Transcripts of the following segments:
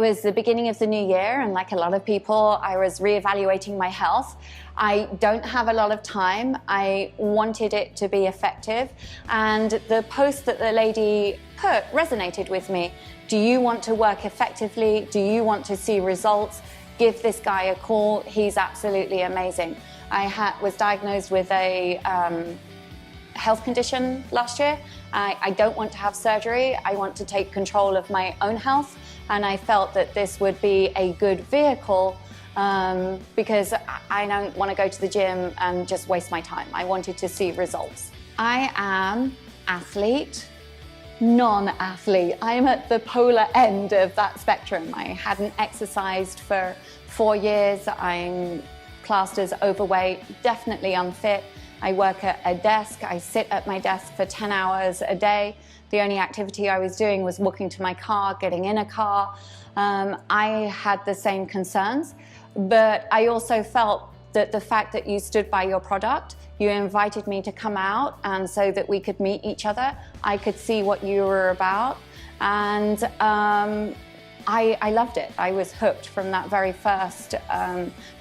was the beginning of the new year, and like a lot of people, I was reevaluating my health. I don't have a lot of time. I wanted it to be effective, and the post that the lady put resonated with me. Do you want to work effectively? Do you want to see results? Give this guy a call. He's absolutely amazing. I was diagnosed with a health condition last year. I don't want to have surgery. I want to take control of my own health, and I felt that this would be a good vehicle because I don't want to go to the gym and just waste my time. I wanted to see results. I am athlete, non-athlete. I'm at the polar end of that spectrum. I hadn't exercised for 4 years. I'm classed as overweight, definitely unfit. I work at a desk. I sit at my desk for 10 hours a day. The only activity I was doing was walking to my car, getting in a car. I had the same concerns, but I also felt that the fact that you stood by your product, you invited me to come out, and so that we could meet each other, I could see what you were about, and I loved it. I was hooked from that very first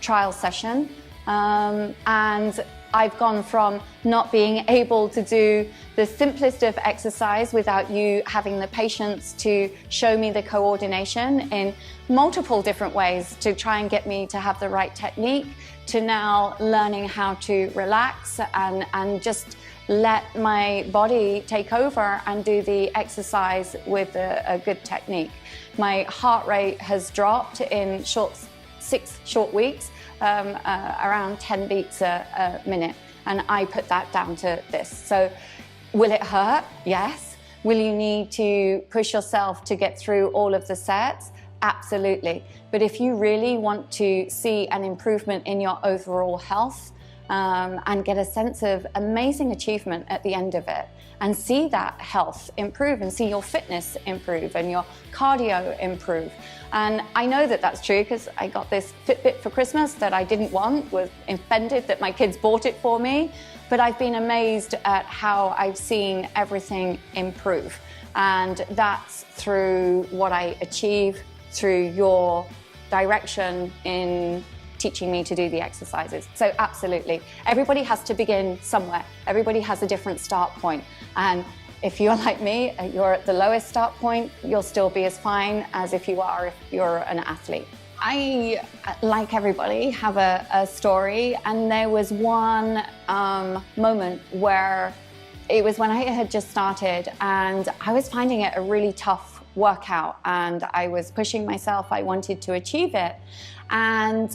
trial session, and I've gone from not being able to do the simplest of exercise without you having the patience to show me the coordination in multiple different ways to try and get me to have the right technique, to now learning how to relax and just let my body take over and do the exercise with a good technique. My heart rate has dropped in 6 short weeks, around 10 beats a minute, and I put that down to this. So will it hurt? Yes. Will you need to push yourself to get through all of the sets? Absolutely. But if you really want to see an improvement in your overall health and get a sense of amazing achievement at the end of it, and see that health improve and see your fitness improve and your cardio improve. And I know that that's true because I got this Fitbit for Christmas that I didn't want, was offended that my kids bought it for me, but I've been amazed at how I've seen everything improve. And that's through what I achieve, through your direction in teaching me to do the exercises. So absolutely, everybody has to begin somewhere. Everybody has a different start point. And if you're like me, you're at the lowest start point, you'll still be as fine as if you're an athlete. I, like everybody, have a story, and there was one moment where it was when I had just started and I was finding it a really tough workout, and I was pushing myself. I wanted to achieve it, and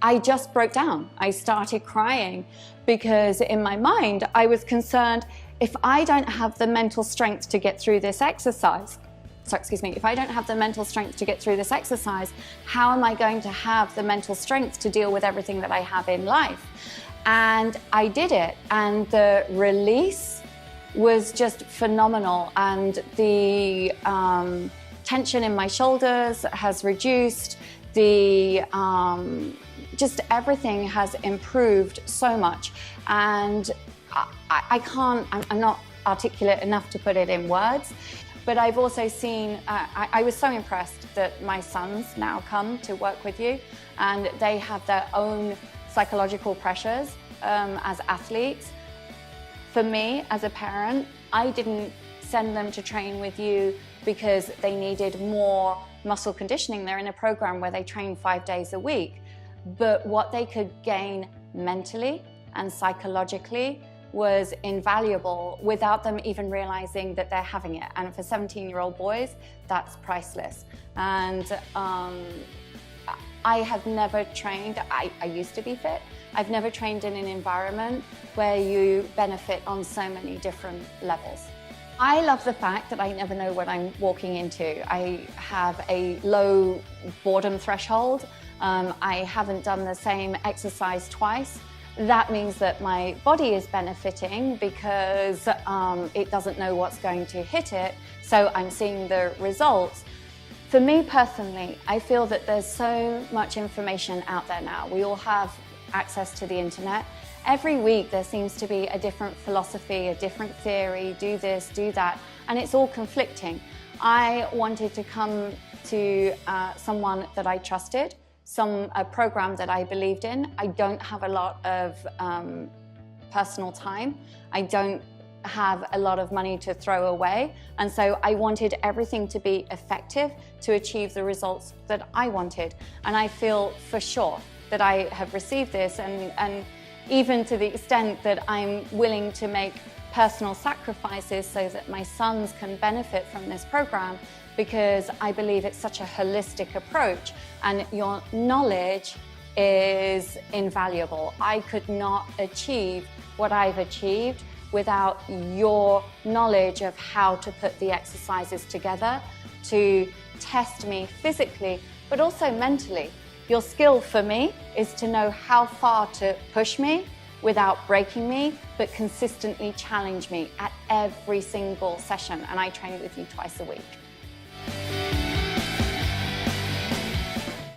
I just broke down. I started crying because in my mind, I was concerned, if I don't have the mental strength to get through this exercise, if I don't have the mental strength to get through this exercise, how am I going to have the mental strength to deal with everything that I have in life? And I did it, and the release was just phenomenal, and the tension in my shoulders has reduced. Just everything has improved so much, and I'm not articulate enough to put it in words, but I've also seen, I was so impressed that my sons now come to work with you, and they have their own psychological pressures as athletes. For me, as a parent, I didn't send them to train with you because they needed more muscle conditioning. They're in a program where they train 5 days a week. But what they could gain mentally and psychologically was invaluable without them even realizing that they're having it. And for 17-year-old boys, that's priceless. And I have never trained, I used to be fit. I've never trained in an environment where you benefit on so many different levels. I love the fact that I never know what I'm walking into. I have a low boredom threshold. I haven't done the same exercise twice. That means that my body is benefiting because it doesn't know what's going to hit it, so I'm seeing the results. For me personally, I feel that there's so much information out there now. We all have access to the internet. Every week there seems to be a different philosophy, a different theory, do this, do that, and it's all conflicting. I wanted to come to someone that I trusted, a program that I believed in. I don't have a lot of personal time. I don't have a lot of money to throw away. And so I wanted everything to be effective to achieve the results that I wanted. And I feel for sure that I have received this, and even to the extent that I'm willing to make personal sacrifices so that my sons can benefit from this program, because I believe it's such a holistic approach and your knowledge is invaluable. I could not achieve what I've achieved without your knowledge of how to put the exercises together to test me physically, but also mentally. Your skill for me is to know how far to push me without breaking me, but consistently challenge me at every single session. And I train with you twice a week.